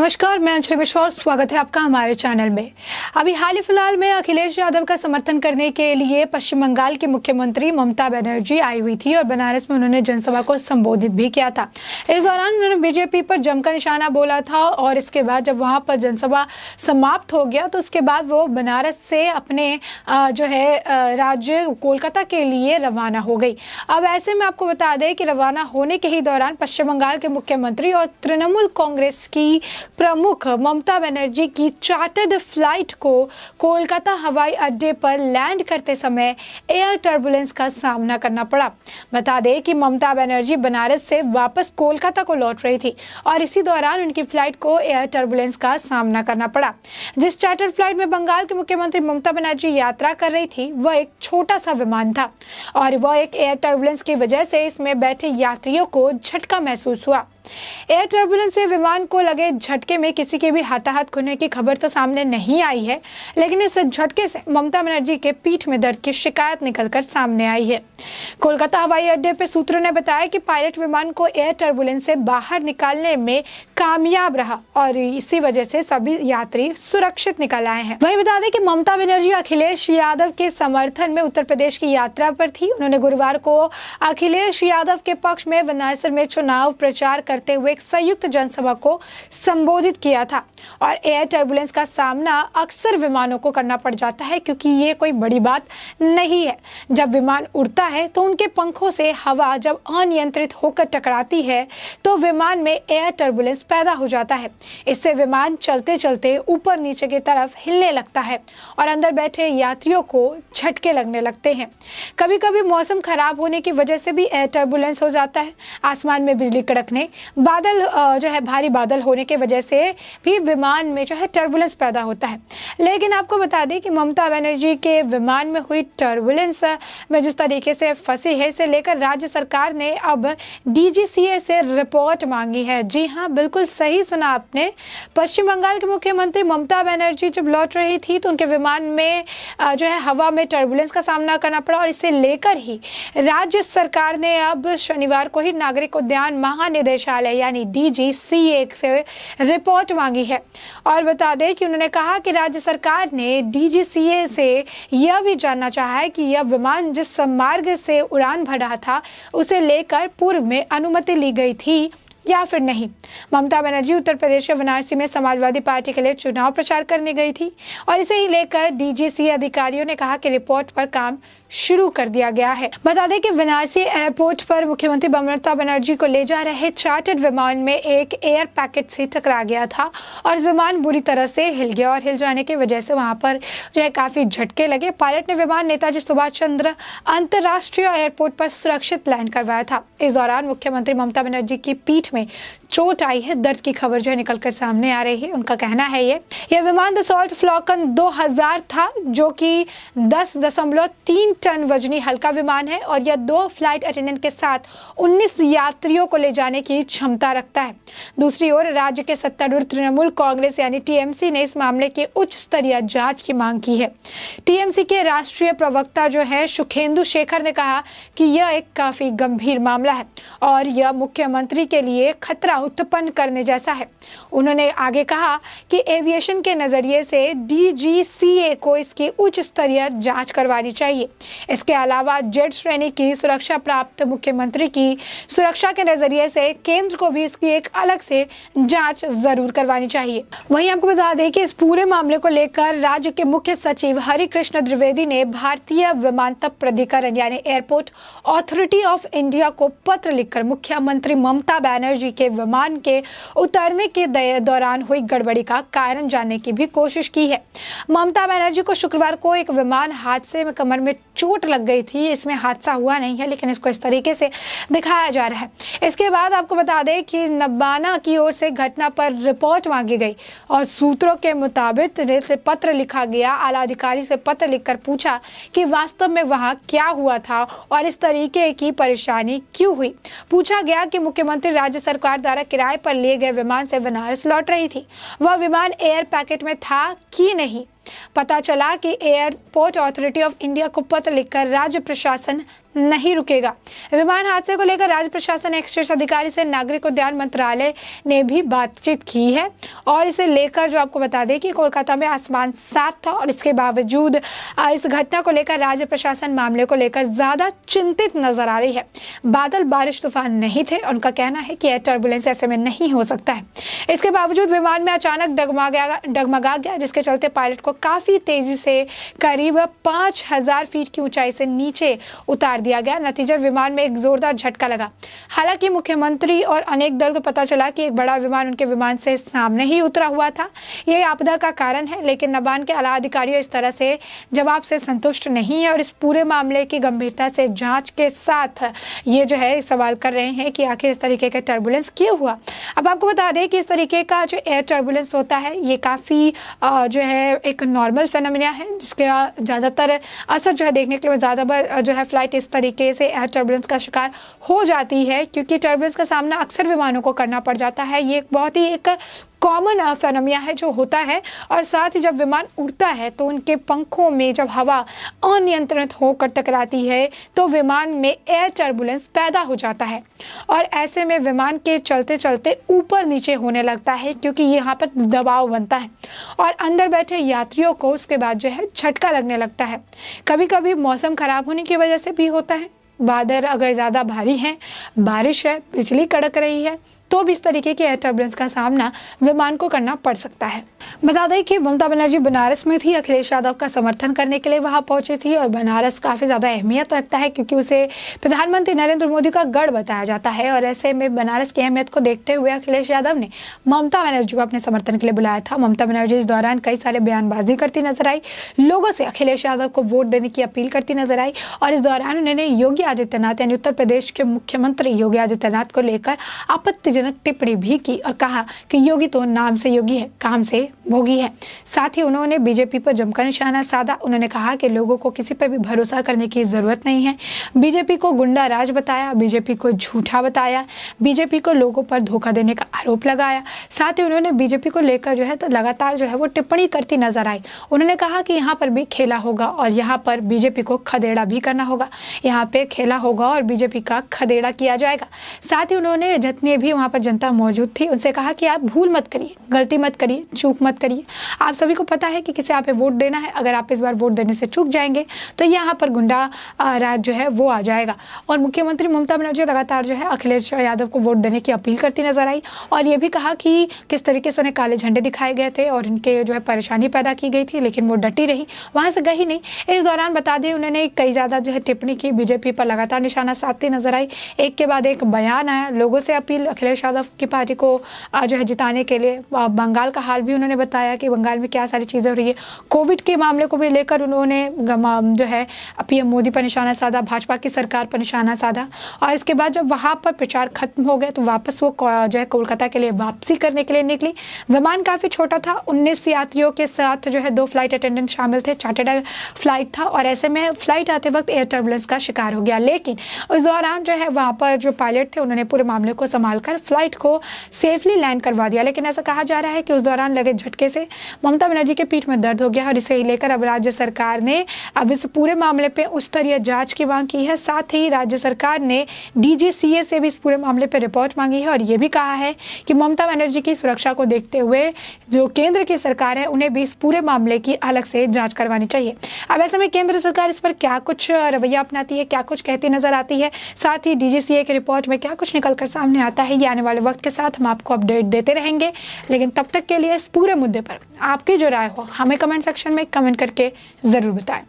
नमस्कार, मैं अंजलि मिश्रा और स्वागत है आपका हमारे चैनल में। अभी हाल ही फिलहाल में अखिलेश यादव का समर्थन करने के लिए पश्चिम बंगाल की मुख्यमंत्री ममता बनर्जी आई हुई थी और बनारस में उन्होंने जनसभा को संबोधित भी किया था। इस दौरान उन्होंने बीजेपी पर जमकर निशाना बोला था और इसके बाद जब वहां पर जनसभा समाप्त हो गया तो उसके बाद वो बनारस से अपने राज्य कोलकाता के लिए रवाना हो गई। अब ऐसे में आपको बता दें कि रवाना होने के ही दौरान पश्चिम बंगाल के मुख्यमंत्री और तृणमूल कांग्रेस की प्रमुख ममता बनर्जी की चार्टर्ड फ्लाइट को कोलकाता हवाई अड्डे पर लैंड करते समय एयर टर्बुलेंस का सामना करना पड़ा। बता दें कि ममता बनर्जी बनारस से वापस कोलकाता को लौट रही थी और इसी दौरान उनकी फ्लाइट को एयर टर्बुलेंस का सामना करना पड़ा। जिस चार्टर्ड फ्लाइट में बंगाल के मुख्यमंत्री ममता बनर्जी यात्रा कर रही थी वह एक छोटा सा विमान था और वह एक एयर टर्बुलेंस की वजह से इसमें बैठे यात्रियों को झटका महसूस हुआ। एयर टर्बुलेंस से विमान को लगे झटके में किसी के भी हाथाहाथ होने की खबर तो सामने नहीं आई है, लेकिन इस झटके से ममता बनर्जी के पीठ में दर्द की शिकायत निकलकर सामने आई है। कोलकाता हवाई अड्डे पर सूत्रों ने बताया कि पायलट विमान को एयर टर्बुलेंस से बाहर निकालने में कामयाब रहा और इसी वजह से सभी यात्री सुरक्षित निकल आए हैं। वहीं बता दें कि ममता बनर्जी अखिलेश यादव के समर्थन में उत्तर प्रदेश की यात्रा पर थी। उन्होंने गुरुवार को अखिलेश यादव के पक्ष में बनारस में चुनाव प्रचार करते हुए एक संयुक्त जनसभा को संबोधित किया था और एयर टर्बुलेंस का सामना अक्सर विमानों को करना पड़ जाता है क्योंकि ये कोई बड़ी बात नहीं है। जब विमान उड़ता है तो उनके पंखों से हवा जब अनियंत्रित होकर टकराती है तो विमान में एयर टर्बुलेंस पैदा हो जाता है। इससे विमान चलते चलते ऊपर नीचे की तरफ हिलने लगता है और अंदर बैठे यात्रियों को झटके लगने लगते हैं। कभी कभी मौसम खराब होने की वजह से भी एयर टर्बुलेंस हो जाता है। आसमान में बिजली कड़कने, बादल भारी बादल होने की वजह से भी विमान में टर्बुलेंस पैदा होता है। लेकिन आपको बता दें कि ममता बनर्जी के विमान में हुई टर्बुलेंस में जिस तरीके से फंसी है, इसे लेकर राज्य सरकार ने अब डीजीसीए से रिपोर्ट मांगी है। जी हाँ, बिल्कुल सही सुना आपने। पश्चिम बंगाल के मुख्यमंत्री ममता बनर्जी जब लौट रही थी तो उनके विमान में हवा में टर्बुलेंस का सामना करना पड़ा और इसे लेकर ही राज्य सरकार ने अब शनिवार को ही नागरिक उद्यान महानिदेशालय यानी डीजीसीए से रिपोर्ट मांगी है। और बता दें कि उन्होंने कहा कि राज्य सरकार ने डीजीसीए से यह भी जानना चाहा है कि यह विमान जिस मार्ग से उड़ान भर रहा था उसे लेकर पूर्व में अनुमति ली गई थी या फिर नहीं। ममता बनर्जी उत्तर प्रदेश के वाराणसी में समाजवादी पार्टी के लिए चुनाव प्रचार करने गई थी और इसे ही लेकर डीजीसीए अधिकारियों ने कहा कि रिपोर्ट पर काम शुरू कर दिया गया है। बता दें कि वाराणसी एयरपोर्ट पर मुख्यमंत्री ममता बनर्जी को ले जा रहे चार्टर्ड विमान में एक एयर पैकेट से टकरा गया था और इस विमान बुरी तरह से हिल गया और हिल जाने की वजह से वहां पर काफी झटके लगे। पायलट ने विमान नेताजी सुभाष चंद्र अंतर्राष्ट्रीय एयरपोर्ट पर सुरक्षित लैंड करवाया था। इस दौरान मुख्यमंत्री ममता बनर्जी की पीठ में चोट आई है। दर्द की खबर निकलकर सामने आ रही है। उनका कहना है यह विमान दसॉल्ट फ्लॉकन 2000 था जो कि 10.3 टन वजनी हल्का विमान है और यह 2 फ्लाइट अटेंडेंट के साथ 19 यात्रियों को ले जाने की क्षमता रखता है। दूसरी ओर राज्य के सत्तारूढ़ तृणमूल कांग्रेस यानी टीएमसी ने इस मामले की उच्च स्तरीय जांच की मांग की है। टीएमसी के राष्ट्रीय प्रवक्ता सुखेंदु शेखर ने कहा कि यह एक काफी गंभीर मामला है और यह मुख्यमंत्री के लिए खतरा उत्पन्न करने जैसा है। उन्होंने आगे कहा कि एविएशन के नजरिए से डीजीसीए को इसकी उच्च स्तरीय जांच करवानी चाहिए। इसके अलावा जेड श्रेणी की सुरक्षा प्राप्त मुख्यमंत्री की सुरक्षा के नजरिए से केंद्र को भी इसकी एक अलग से जांच जरूर करवानी चाहिए। वहीं आपको बता दें कि इस पूरे मामले को लेकर राज्य के मुख्य सचिव हरिकृष्ण द्विवेदी ने भारतीय विमानतल प्राधिकरण यानी एयरपोर्ट अथॉरिटी ऑफ इंडिया को पत्र लिखकर मुख्यमंत्री ममता बनर्जी के विमान के उतरने के दौरान हुई गड़बड़ी का कारण जानने की भी कोशिश की है। ममता बनर्जी को शुक्रवार को एक विमान हादसे में कमर में चोट लग गई थी। इसमें हादसा हुआ नहीं है लेकिन इसको इस तरीके से दिखाया जा रहा है। इसके बाद आपको बता दें कि नब्बाना की ओर से घटना पर रिपोर्ट मांगी गई और सूत्रों के मुताबिक पत्र लिखा गया। आला अधिकारी से पत्र लिखकर पूछा कि वास्तव में वहां क्या हुआ था और इस तरीके की परेशानी क्यों हुई। पूछा गया कि मुख्यमंत्री राज्य सरकार द्वारा किराए पर लिए गए विमान से बनारस लौट रही थी, वह विमान एयर पैकेट में था कि नहीं। पता चला कि एयरपोर्ट अथॉरिटी ऑफ इंडिया को पत्र लिखकर राज्य प्रशासन नहीं रुकेगा। विमान हादसे को लेकर राज्य प्रशासन एक शीर्ष अधिकारी से नागरिक उड्डयन मंत्रालय ने भी बातचीत की है और इसे लेकर जो आपको बता दें कि कोलकाता में आसमान साफ था और इसके बावजूद इस घटना को लेकर राज्य प्रशासन मामले को लेकर ज्यादा चिंतित नजर आ रही है। बादल बारिश तूफान नहीं थे। उनका कहना है कि एयर टर्बुलेंस ऐसे में नहीं हो सकता है। इसके बावजूद विमान में अचानक डगमगा गया, जिसके चलते पायलट को काफी तेजी से करीब 5000 फीट की ऊंचाई से नीचे उतार दिया गया। नतीजतन विमान में एक जोरदार झटका लगा। हालांकि मुख्यमंत्री और अनेक दल को पता चला कि एक बड़ा विमान उनके विमान से सामने ही उतरा हुआ था। यह आपदा का कारण है, लेकिन नबान के आला अधिकारियों इस तरह से जवाब से संतुष्ट नहीं है और इस पूरे मामले की गंभीरता से जांच के साथ ये जो है सवाल कर रहे हैं कि आखिर इस तरीके का टर्बुलेंस क्यों हुआ। अब आपको बता दें कि इस तरीके का जो एयर टर्बुलेंस होता है ये काफ़ी जो है एक नॉर्मल फेनोमेना है, जिसके ज़्यादातर असर जो है देखने के लिए ज़्यादा बार जो है फ्लाइट इस तरीके से एयर टर्बुलेंस का शिकार हो जाती है, क्योंकि टर्बुलेंस का सामना अक्सर विमानों को करना पड़ जाता है। ये बहुत ही एक कॉमन फेनोमेना है जो होता है। और साथ ही जब विमान उड़ता है तो उनके पंखों में जब हवा अनियंत्रित होकर टकराती है तो विमान में एयर टर्बुलेंस पैदा हो जाता है और ऐसे में विमान के चलते चलते ऊपर नीचे होने लगता है, क्योंकि यहाँ पर दबाव बनता है और अंदर बैठे यात्रियों को उसके बाद जो है झटका लगने लगता है। कभी कभी मौसम खराब होने की वजह से भी होता है। बादल अगर ज़्यादा भारी हैं, बारिश है, बिजली कड़क रही है, तो भी इस तरीके के एयर टर्बुलेंस का सामना विमान को करना पड़ सकता है। बता दें कि ममता बनर्जी बनारस में थी, अखिलेश यादव का समर्थन करने के लिए वहां पहुंची थी और बनारस काफ़ी ज़्यादा अहमियत रखता है क्योंकि उसे प्रधानमंत्री नरेंद्र मोदी का गढ़ बताया जाता है और ऐसे में बनारस की अहमियत को देखते हुए अखिलेश यादव ने ममता बनर्जी को अपने समर्थन के लिए बुलाया था। ममता बनर्जी इस दौरान कई सारे बयानबाजी करती नजर आई, लोगों से अखिलेश यादव को वोट देने की अपील करती नजर आई और इस दौरान उन्होंने योगी आदित्यनाथ यानी उत्तर प्रदेश के मुख्यमंत्री योगी आदित्यनाथ को लेकर आपत्तिजनक टिप्पणी भी की और कहा कि योगी तो नाम से योगी है, काम से भोगी है। साथ ही उन्होंने बीजेपी पर जमकर निशाना साधा। उन्होंने कहा कि लोगों को किसी पर भी भरोसा करने की जरूरत नहीं है। बीजेपी को गुंडा राज बताया, बीजेपी को झूठा बताया, बीजेपी को लोगों पर धोखा देने का आरोप लगाया। साथ ही उन्होंने बीजेपी को लेकर जो है तो लगातार जो है वो टिप्पणी करती नजर आई। उन्होंने कहा कि यहाँ पर भी खेला होगा और यहाँ पर बीजेपी को खदेड़ा भी करना होगा। यहाँ पे खेला होगा और बीजेपी का खदेड़ा किया जाएगा। साथ ही उन्होंने जितने भी वहाँ पर जनता मौजूद थी उनसे कहा कि आप भूल मत करिए, गलती मत करिए, चूक मत करिए। आप सभी को पता है कि किसे आप वोट देना है। अगर आप इस बार वोट देने से चूक जाएंगे तो यहाँ पर गुंडा राज जो है वो आ जाएगा। और मुख्यमंत्री ममता बनर्जी लगातार जो है अखिलेश यादव को वोट देने की अपील करती नजर आई और ये भी कहा कि किस तरीके से उन्हें काले झंडे दिखाए गए थे और इनके जो है परेशानी पैदा की गई थी, लेकिन वो डटी रही, वहां से गई नहीं। इस दौरान बता दें उन्होंने कई ज़्यादा जो है टिप्पणी की, बीजेपी पर लगातार निशाना साधती नजर आई। एक के बाद एक बयान आया, लोगों से अपील अखिलेश यादव की पार्टी को जो है जिताने के लिए। बंगाल का हाल भी उन्होंने बताया कि बंगाल में क्या सारी चीज़ें हो रही है। कोविड के मामले को भी लेकर उन्होंने जो है पीएम मोदी पर निशाना साधा, भाजपा की सरकार पर निशाना साधा और इसके बाद जब वहाँ पर प्रचार खत्म हो गया तो वापस वो जो है कोलकाता के लिए वापसी करने के लिए निकली। विमान काफ़ी छोटा था, 19 यात्रियों के साथ जो है 2 फ्लाइट अटेंडेंट शामिल थे, चार्टर्ड फ्लाइट था और ऐसे में फ्लाइट आते वक्त एयर टर्बुलेंस का शिकार हो गया। लेकिन उस दौरान जो है वहाँ पर जो पायलट थे उन्होंने पूरे मामले को संभाल कर फ्लाइट को सेफली लैंड करवा दिया। लेकिन ऐसा कहा जा रहा है कि उस दौरान लगे झटके से ममता बनर्जी के पीठ में दर्द हो गया और इसे लेकर अब राज्य सरकार ने अब इस पूरे मामले पे उच्च स्तरीय जांच की मांग की है। साथ ही राज्य सरकार ने डीजीसीए से भी इस पूरे मामले पर रिपोर्ट मांगी है और ये भी कहा है कि ममता बनर्जी की सुरक्षा को देखते हुए जो केंद्र की सरकार है उन्हें भी इस पूरे मामले की अलग से जाँच करवानी चाहिए। अब ऐसे में केंद्र सरकार इस पर क्या कुछ रवैया अपनाती है, क्या कुछ कहती नजर आती है, साथ ही डीजीसीए की रिपोर्ट में क्या कुछ निकल कर सामने आता है, ये आने वाले वक्त के साथ हम आपको अपडेट देते रहेंगे। लेकिन तब तक के लिए इस पूरे मुद्दे पर आपकी जो राय हो हमें कमेंट सेक्शन में कमेंट करके ज़रूर बताएं।